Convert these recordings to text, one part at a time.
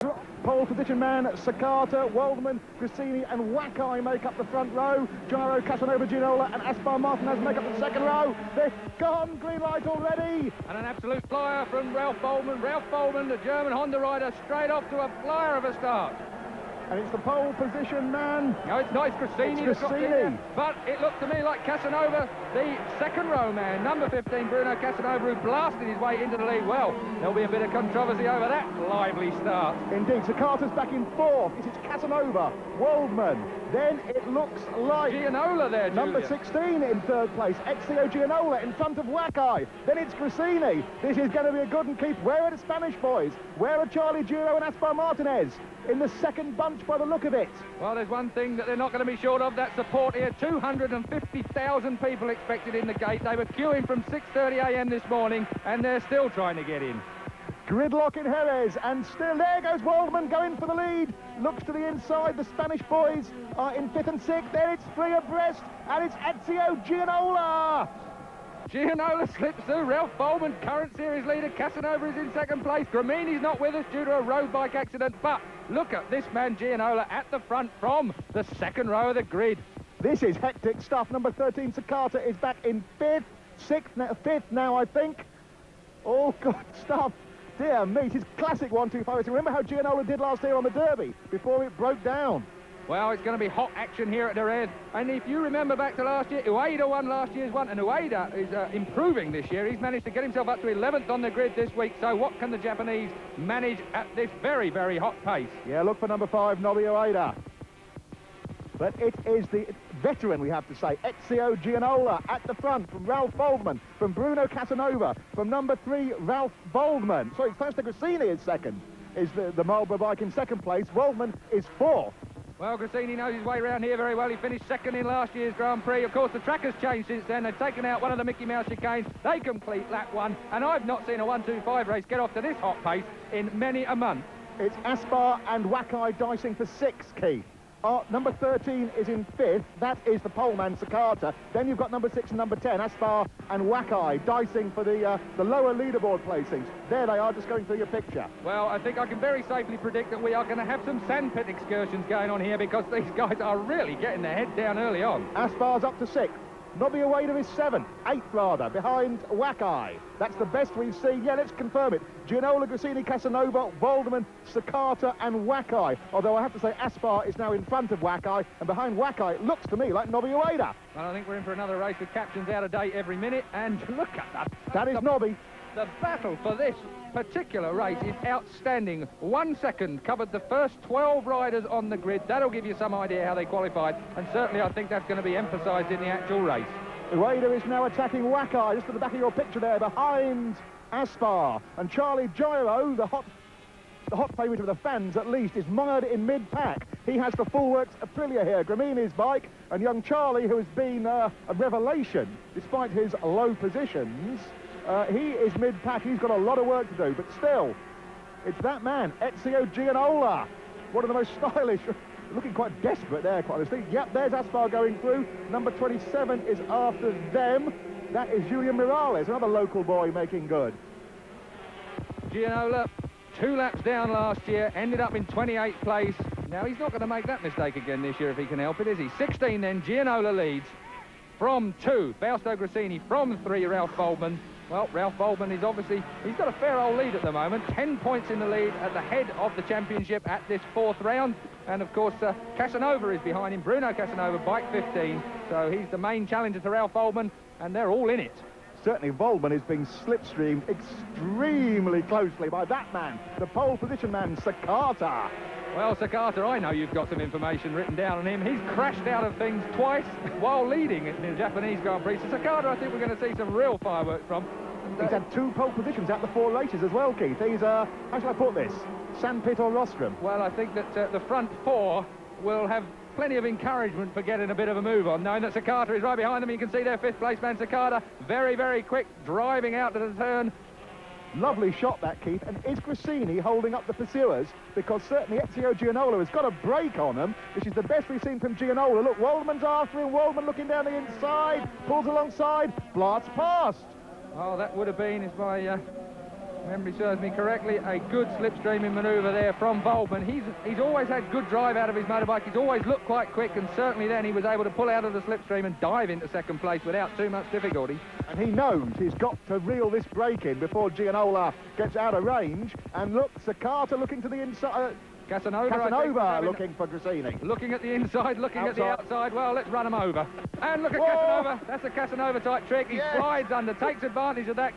Pole position man, Sakata, Waldman, Grassini and Wakai make up the front row. Gyro, Casanova, Gianola and Aspar Martinez make up the second row. They're gone, green light already. And an absolute flyer from Ralph Boldman. Ralph Boldman, the German Honda rider, straight off to a flyer of a start. And it's the pole position man. No, it's not. It's Grassini. It's Grassini. But it looked to me like Casanova, the second row man, number 15, Bruno Casanova, who blasted his way into the lead. Well, there'll be a bit of controversy over that lively start. Indeed, Sakata's back in fourth. It's Casanova, Waldman. Then it looks like Gianola there, number 16 in third place. Ezio Gianola in front of Wakai. Then it's Grassini. This is going to be a good and keep. Where are the Spanish boys? Where are Charlie Giro and Aspar Martinez? In the second bunch by the look of it. Well, there's one thing that they're not going to be short of, that support here. 250,000 people expected in the gate. They were queuing from 6:30 a.m. this morning, and they're still trying to get in. Gridlock in Jerez, and still there goes Waldman going for the lead. Looks to the inside. The Spanish boys are in fifth and sixth. There it's three abreast, and it's Ezio Gianola. Gianola slips through. Ralph Boldman, current series leader. Casanova is in second place. Gramini's not with us due to a road bike accident, but look at this man Gianola at the front from the second row of the grid. This is hectic stuff. Number 13, Sakata, is back in fifth, fifth now, I think. All good stuff. Dear me, it's classic 1-2-5. Remember how Gianola did last year on the Derby before it broke down? Well, it's going to be hot action here at Jerez. And if you remember back to last year, Ueda won last year's one, and Ueda is improving this year. He's managed to get himself up to 11th on the grid this week. So what can the Japanese manage at this very, very hot pace? Yeah, look for number 5, Nobuo Ueda. But it is the veteran, we have to say, Ezio Gianola at the front from Ralph Boldman, from Bruno Casanova, from number 3, Ralph Boldman. Sorry, Fausto Grassini is second, is the Marlboro bike in second place. Waldman is fourth. Well, Grassini knows his way around here very well. He finished second in last year's Grand Prix. Of course, the track has changed since then. They've taken out one of the Mickey Mouse chicanes. They complete lap 1, and I've not seen a 1-2-5 race get off to this hot pace in many a month. It's Aspar and Wakai dicing for 6th, Keith. Number 13 is in 5th. That is the poleman, Sakata. Then you've got number 6 and number 10, Aspar and Wakai, dicing for the lower leaderboard placings. There they are, just going through your picture. Well, I think I can very safely predict that we are going to have some sandpit excursions going on here, because these guys are really getting their head down early on. Aspar's up to 6th. Nobuo Ueda is 7th, 8th rather, behind Wakai. That's the best we've seen. Yeah, let's confirm it. Gianola, Grassini, Casanova, Waldman, Sakata and Wakai. Although I have to say Aspar is now in front of Wakai, and behind Wakai it looks to me like Nobuo Ueda. Well, I think we're in for another race with captions out of date every minute, and look at that. That is Nobby. The battle for this particular race is outstanding. 1 second covered the first 12 riders on the grid. That'll give you some idea how they qualified, and certainly I think that's going to be emphasised in the actual race. Ueda is now attacking Wakai, just at the back of your picture there, behind Aspar. And Charlie Giro, the hot favourite of the fans at least, is mired in mid-pack. He has the full works Aprilia here, Gramini's bike, and young Charlie, who has been a revelation despite his low positions. He is mid-pack. He's got a lot of work to do, but still, it's that man, Ezio Gianola, one of the most stylish, looking quite desperate there, quite honestly. Yep, there's Aspar going through. Number 27 is after them. That is Julian Morales, another local boy making good. Gianola, 2 laps down last year, ended up in 28th place. Now, he's not going to make that mistake again this year if he can help it, is he? 16 then, Gianola leads. From 2, Fausto Grassini. From 3, Ralph Boldman. Well, Ralph Boldman is obviously, he's got a fair old lead at the moment. 10 points in the lead at the head of the championship at this 4th round. And of course, Casanova is behind him. Bruno Casanova, bike 15. So he's the main challenger to Ralph Boldman, and they're all in it. Certainly Waldman is being slipstreamed extremely closely by that man, the pole position man, Sakata. Well, Sakata, I know you've got some information written down on him. He's crashed out of things twice while leading in the Japanese Grand Prix. So Sakata, I think we're going to see some real fireworks from. He's had 2 pole positions out the 4 races as well, Keith. He's, how shall I put this? Sandpit or rostrum? Well, I think that the front 4 will have plenty of encouragement for getting a bit of a move on, knowing that Sakata is right behind them. You can see their 5th place man, Sakata, very, very quick, driving out to the turn. Lovely shot that, Keith. And is Grassini holding up the pursuers? Because certainly Ezio Gianola has got a break on them, which is the best we've seen from Gianola. Look, Waldman's after him. Waldman looking down the inside, pulls alongside, blasts past. Oh, that would have been, is my memory serves me correctly, a good slipstreaming manoeuvre there from Waldmann. He's always had good drive out of his motorbike. He's always looked quite quick, and certainly then he was able to pull out of the slipstream and dive into second place without too much difficulty. And he knows he's got to reel this break in before Gianola gets out of range. And look, Sakata looking to the inside. Casanova looking for Gresini. Looking at the inside, looking at the outside. Well, let's run him over. And look at Whoa. Casanova. That's a Casanova type trick. He Yes. slides under, takes advantage of that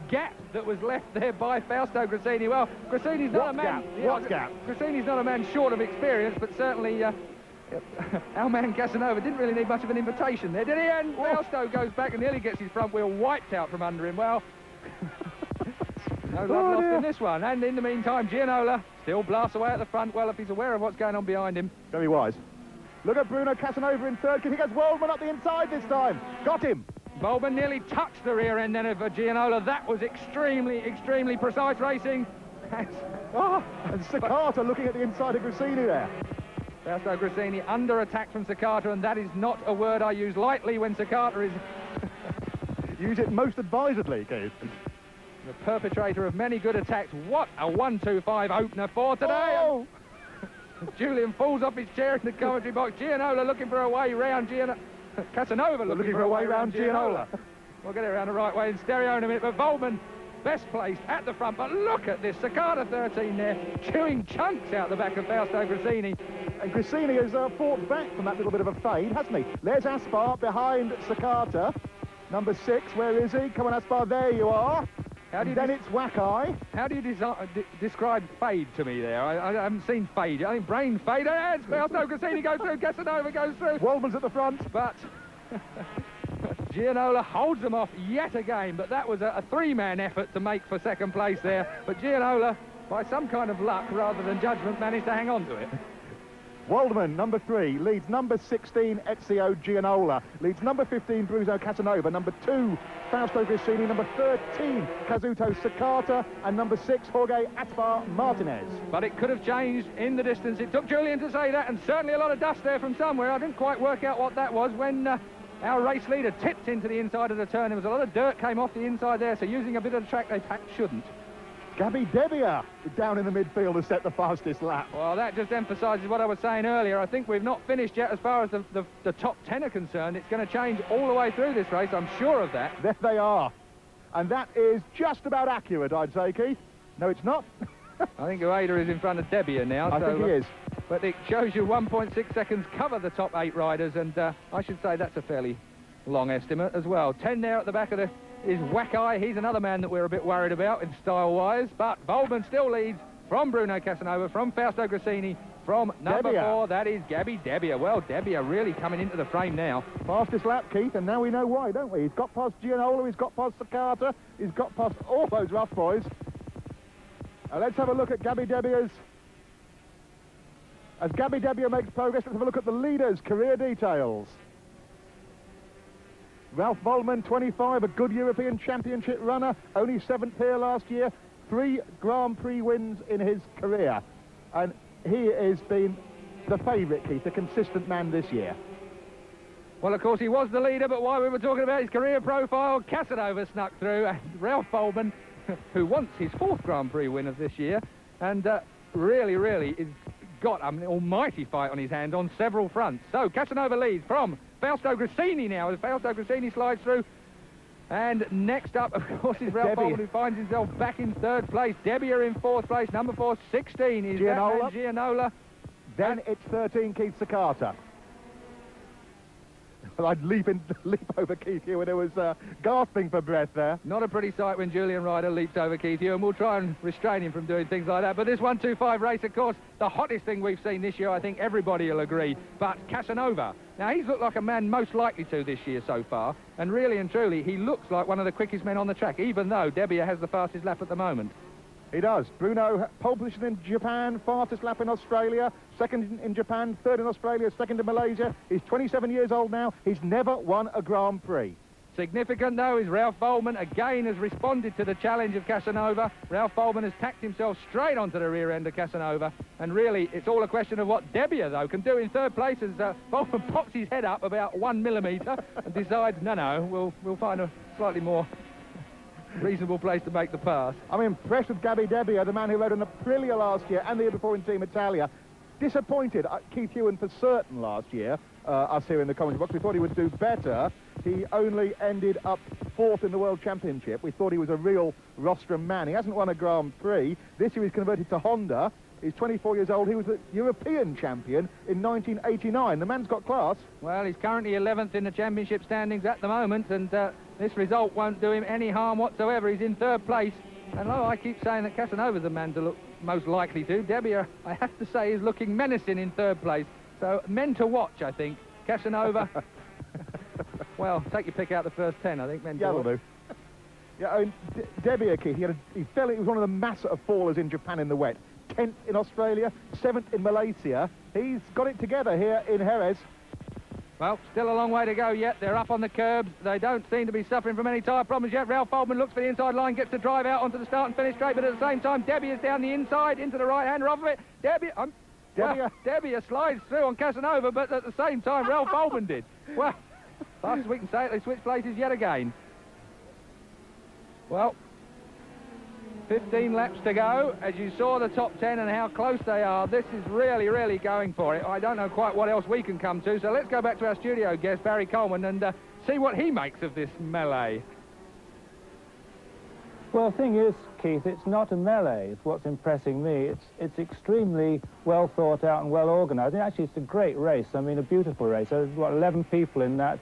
gap that was left there by Fausto Gresini. Well, Gresini's not What a man... gap? What gap? Gresini's not a man short of experience, but certainly our man Casanova didn't really need much of an invitation there, did he? And Fausto goes back and nearly gets his front wheel wiped out from under him. Well... No love lost in this one. And in the meantime, Gianola still blasts away at the front. Well, if he's aware of what's going on behind him. Very wise. Look at Bruno Casanova in third. He gets Waldmann up the inside this time. Got him. Waldmann nearly touched the rear end then of Gianola. That was extremely, extremely precise racing. And Sakata looking at the inside of Gresini there. Fausto Gresini under attack from Sakata, and that is not a word I use lightly when Sakata is... Use it most advisedly, Keith. The perpetrator of many good attacks. What a 1-2-5 opener for today. Oh! Julian falls off his chair in the commentary box. Gianola looking for a way round Casanova looking for a way round Gianola. We'll get it around the right way in stereo in a minute, but Waldmann best placed at the front. But look at this, Sakata 13 there, chewing chunks out the back of Fausto Gresini. And Gresini has fought back from that little bit of a fade, hasn't he? There's Aspar behind Sakata. Number 6, where is he? Come on, Aspar, there you are. Then it's Wackeye. How do you describe fade to me there? I haven't seen fade. I think brain fade. And Fausto Gresini goes through, Casanova goes through. Waldmann's at the front. But Gianola holds them off yet again. But that was a three-man effort to make for second place there. But Gianola, by some kind of luck rather than judgment, managed to hang on to it. Waldmann, number 3, leads number 16, Ezio Gianola, leads number 15, Bruno Casanova, number 2, Fausto Gresini, number 13, Kazuto Sakata, and number 6, Jorge Aspar Martinez. But it could have changed in the distance. It took Julian to say that, and certainly a lot of dust there from somewhere. I didn't quite work out what that was when our race leader tipped into the inside of the turn. There was a lot of dirt came off the inside there, so using a bit of the track they perhaps shouldn't. Gabby Debbia down in the midfield has set the fastest lap. Well, that just emphasises what I was saying earlier. I think we've not finished yet as far as the top 10 are concerned. It's going to change all the way through this race, I'm sure of that. There they are. And that is just about accurate, I'd say, Keith. No, it's not. I think Ueda is in front of Debbia now. I think he is. But it shows you 1.6 seconds cover the top 8 riders, and I should say that's a fairly long estimate as well. 10 there at the back of the... is Wackeye. He's another man that we're a bit worried about in style-wise, but Waldmann still leads from Bruno Casanova, from Fausto Gresini, from number 4, that is Gabby Debbia. Well, Debbia really coming into the frame now. Fastest lap, Keith, and now we know why, don't we? He's got past Gianola, he's got past Sakata, he's got past all those rough boys. Let's have a look at Gabby Debbia's... As Gabby Debbia makes progress, let's have a look at the leaders' career details. Ralph Waldmann, 25, a good European Championship runner, only 7th here last year, 3 Grand Prix wins in his career. And he has been the favourite, Keith, the consistent man this year. Well, of course, he was the leader, but while we were talking about his career profile, Casanova snuck through, and Ralph Waldmann, who wants his 4th Grand Prix win of this year, and really is got an almighty fight on his hands on several fronts. So Casanova leads from Fausto Gresini now, as Fausto Gresini slides through. And next up, of course, is Ralph Waldmann, who finds himself back in 3rd place. Debbia in 4th place. Number 4, 16 is Gianola. Then it's 13, Keith Sakata. I'd leap over Keith Hugh when it was gasping for breath there. Not a pretty sight when Julian Ryder leaps over Keith Hugh, and we'll try and restrain him from doing things like that. But this 1-2-5 race, of course, the hottest thing we've seen this year, I think everybody will agree. But Casanova, now he's looked like a man most likely to this year so far, and really and truly, he looks like one of the quickest men on the track, even though Debbia has the fastest lap at the moment. He does. Bruno, pole position in Japan, fastest lap in Australia, 2nd in Japan, 3rd in Australia, 2nd in Malaysia. He's 27 years old now. He's never won a Grand Prix. Significant, though, is Ralph Waldmann again has responded to the challenge of Casanova. Ralph Waldmann has tacked himself straight onto the rear end of Casanova. And really, it's all a question of what Debbia, though, can do in 3rd place as Waldmann pops his head up about 1 millimetre and decides, no, we'll find a slightly more reasonable place to make the pass. I'm impressed with Gabby Debbia, the man who rode an Aprilia last year and the year before in Team Italia. Disappointed Keith Ewan for certain last year, us here in the commentary box. We thought he would do better. He only ended up 4th in the World Championship. We thought he was a real rostrum man. He hasn't won a Grand Prix. This year he's converted to Honda. He's 24 years old. He was the European champion in 1989. The man's got class. Well, he's currently 11th in the championship standings at the moment, and this result won't do him any harm whatsoever. He's in 3rd place. And I keep saying that Casanova's the man to look most likely to. Debbia, I have to say, is looking menacing in 3rd place. So, men to watch, I think. Casanova, well, take your pick out the first 10, I think. Men Yeah, to will watch. do. Yeah, I mean, Debbia, Keith, he fell. He was one of the mass of fallers in Japan in the wet. 10th in Australia, 7th in Malaysia. He's got it together here in Jerez. Well, still a long way to go yet. They're up on the curbs. They don't seem to be suffering from any tyre problems yet. Ralph Boldman looks for the inside line, gets to drive out onto the start and finish straight, but at the same time, Debbia is down the inside into the right-hander off of it. Debbia slides through on Casanova, but at the same time, Ralph Boldman did. Well, fast as we can say it, they switch places yet again. Well, 15 laps to go. As you saw the top 10 and how close they are, this is really, really going for it. I don't know quite what else we can come to, so let's go back to our studio guest, Barry Coleman, and see what he makes of this melee. Well, the thing is, Keith, it's not a melee. It's what's impressing me. It's extremely well thought out and well organised. And actually, it's a great race. I mean, a beautiful race. There's, 11 people in that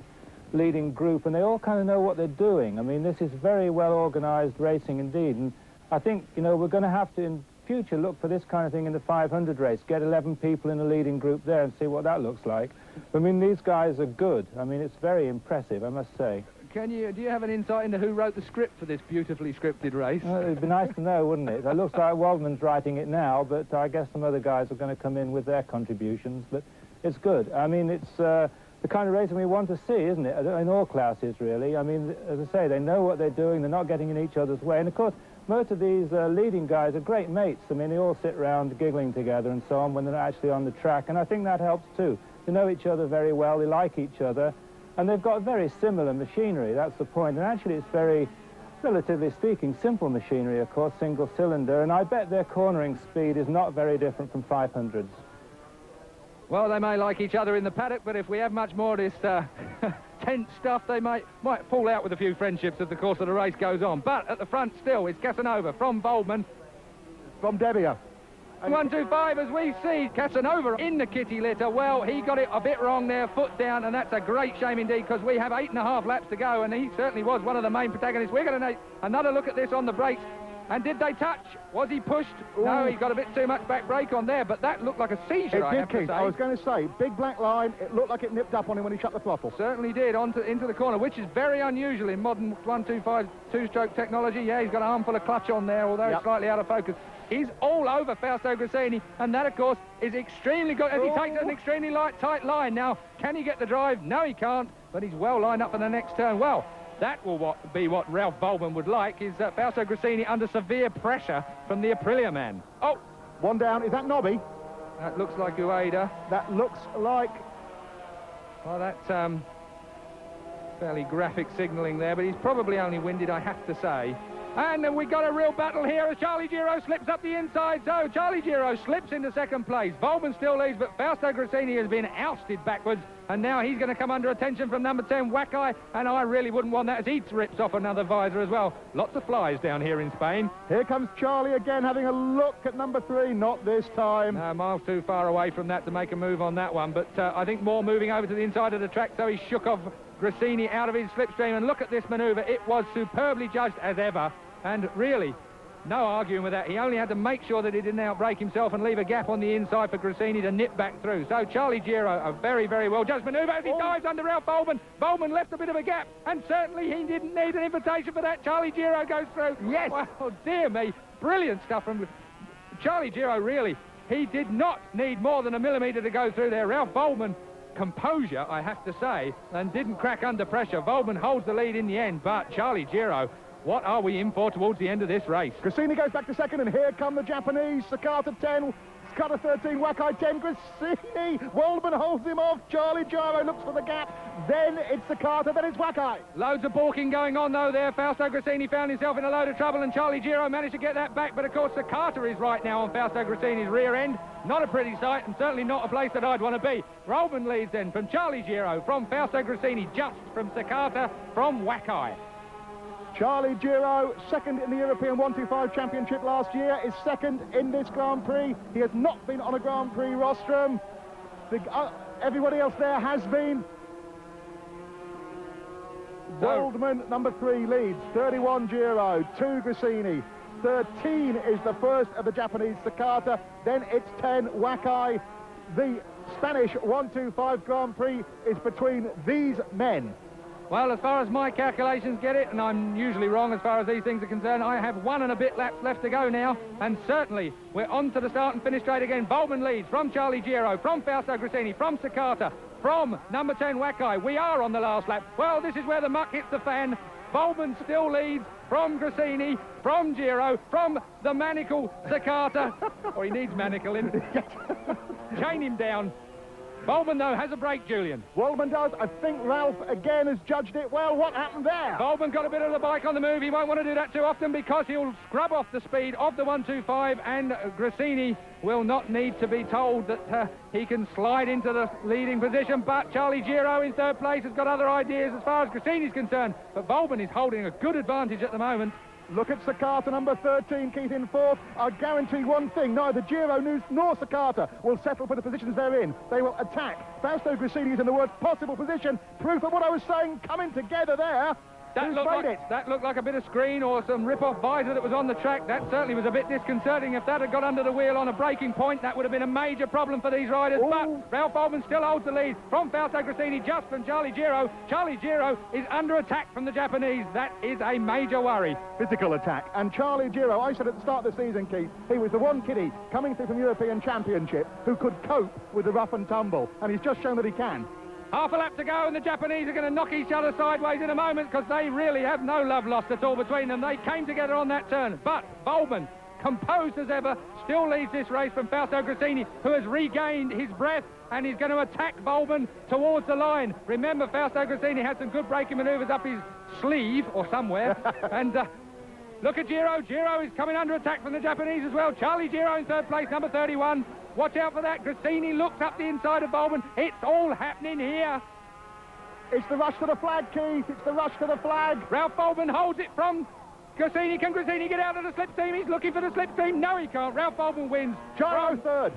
leading group, and they all kind of know what they're doing. I mean, this is very well organised racing indeed. And I think, you know, we're going to have to, in future, look for this kind of thing in the 500 race. Get 11 people in the leading group there and see what that looks like. I mean, these guys are good. I mean, it's very impressive, I must say. Do you have an insight into who wrote the script for this beautifully scripted race? Well, it'd be nice to know, wouldn't it? It looks like Waldman's writing it now, but I guess some other guys are going to come in with their contributions. But it's good. I mean, it's the kind of racing we want to see, isn't it? In all classes, really. I mean, as I say, they know what they're doing. They're not getting in each other's way. And, of course, most of these leading guys are great mates. I mean, they all sit around giggling together and so on when they're actually on the track. And I think that helps, too. They know each other very well. They like each other. And they've got very similar machinery, that's the point. And actually it's very, relatively speaking, simple machinery, of course, single cylinder. And I bet their cornering speed is not very different from 500s. Well, they may like each other in the paddock, but if we have much more of this tense stuff, they might fall out with a few friendships as the course of the race goes on. But at the front still is Casanova from Boldman. From Debbia. 1-2-5 as we see Casanova in the kitty litter. Well, he got it a bit wrong there, foot down, and that's a great shame indeed because we have 8.5 laps to go, and he certainly was one of the main protagonists. We're going to take another look at this on the brakes. And did they touch? Was he pushed? Ooh. No, he got a bit too much back brake on there, but that looked like a seizure, I have to Keith. say. I was going to say, big black line, it looked like it nipped up on him when he shut the throttle. Certainly did, into the corner, which is very unusual in modern 1-2-5 two-stroke technology. Yeah, he's got a armful of clutch on there, although it's slightly out of focus. He's all over Fausto Gresini, and that, of course, is extremely good as he takes an extremely tight line. Now, can he get the drive? No, he can't, but he's well lined up for the next turn. Well, that will be what Ralph Boldman would like, is Fausto Gresini under severe pressure from the Aprilia man. Oh! One down. Is that Nobby? That looks like Ueda. That looks like... Well, that's fairly graphic signalling there, but he's probably only winded, I have to say. And we got a real battle here as Charlie Giro slips up the inside. So Charlie Giro slips into second place. Boldman still leads, but Fausto Gresini has been ousted backwards. And now he's going to come under attention from number 10, Wakai. And I really wouldn't want that as he rips off another visor as well. Lots of flies down here in Spain. Here comes Charlie again, having a look at number 3. Not this time. Miles too far away from that to make a move on that one. But I think more moving over to the inside of the track. So he shook off Gresini out of his slipstream. And look at this manoeuvre. It was superbly judged as ever. And really, no arguing with that. He only had to make sure that he didn't outbrake himself and leave a gap on the inside for Gresini to nip back through. So Charlie Giro, a very, very well judged manoeuvre as he dives under Ralph Boldman. Boldman left a bit of a gap, and certainly he didn't need an invitation for that. Charlie Giro goes through. Yes! Well, dear me, brilliant stuff from Charlie Giro, really. He did not need more than a millimetre to go through there. Ralph Boldman, composure, I have to say, and didn't crack under pressure. Boldman holds the lead in the end, but Charlie Giro, what are we in for towards the end of this race? Gresini goes back to second, and here come the Japanese. Sakata 10, Sakata 13, Wakai 10, Gresini. Waldman holds him off. Charlie Giro looks for the gap. Then it's Sakata, then it's Wakai. Loads of balking going on, though, there. Fausto Gresini found himself in a load of trouble, and Charlie Giro managed to get that back. But, of course, Sakata is right now on Fausto Gresini's rear end. Not a pretty sight, and certainly not a place that I'd want to be. Waldman leads then from Charlie Giro, from Fausto Gresini, just from Sakata, from Wakai. Charlie Giro, second in the European 125 Championship last year, is second in this Grand Prix. He has not been on a Grand Prix rostrum. Everybody else there has been. Waldman, number 3, leads. 31 Giro, 2 Gresini. 13 is the first of the Japanese, Sakata. Then it's 10, Wakai. The Spanish 125 Grand Prix is between these men. Well, as far as my calculations get it, and I'm usually wrong as far as these things are concerned, I have 1 and a bit laps left to go now, and certainly we're on to the start and finish straight again. Waldman leads from Charlie Giro, from Fausto Gresini, from Sakata, from number 10 Wakai. We are on the last lap. Well, this is where the muck hits the fan. Waldman still leads from Gresini, from Giro, from the manacle Sakata. Or he needs manacle in. Chain him down. Waldman, though, has a break, Julian. Waldman does. I think Ralph, again, has judged it well. What happened there? Waldman got a bit of the bike on the move. He won't want to do that too often because he'll scrub off the speed of the 125, and Gresini will not need to be told that he can slide into the leading position. But Charlie Giro in third place has got other ideas as far as Gresini's concerned. But Waldman is holding a good advantage at the moment. Look at Sakata, number 13, Keith in fourth. I guarantee one thing, neither Giro nor Sakata will settle for the positions they're in. They will attack. Fausto Gresini is in the worst possible position. Proof of what I was saying, coming together there. That looked like a bit of screen or some rip-off visor that was on the track. That certainly was a bit disconcerting. If that had got under the wheel on a braking point, that would have been a major problem for these riders. Ooh. But Ralph Waldman still holds the lead from Fausto Gresini, just from Charlie Giro. Charlie Giro is under attack from the Japanese. That is a major worry. Physical attack. And Charlie Giro, I said at the start of the season, Keith, he was the one kiddie coming through from European Championship who could cope with the rough and tumble. And he's just shown that he can. Half a lap to go, and the Japanese are going to knock each other sideways in a moment because they really have no love lost at all between them. They came together on that turn, but Waldman, composed as ever, still leads this race from Fausto Gresini, who has regained his breath and he's going to attack Waldman towards the line. Remember, Fausto Gresini had some good braking manoeuvres up his sleeve or somewhere, and look at Giro. Giro is coming under attack from the Japanese as well. Charlie Giro in third place, number 31. Watch out for that. Gresini looks up the inside of Waldman. It's all happening here. It's the rush to the flag, Keith. It's the rush to the flag. Ralph Waldman holds it from Gresini. Can Gresini get out of the slipstream? He's looking for the slipstream. No, he can't. Ralph Waldman wins. Giro third.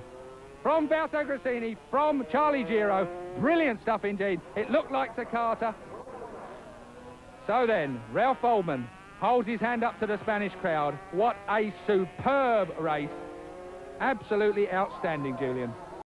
From Fausto Gresini, from Charlie Giro. Brilliant stuff indeed. It looked like Sakata. So then, Ralph Waldman holds his hand up to the Spanish crowd. What a superb race. Absolutely outstanding, Julian.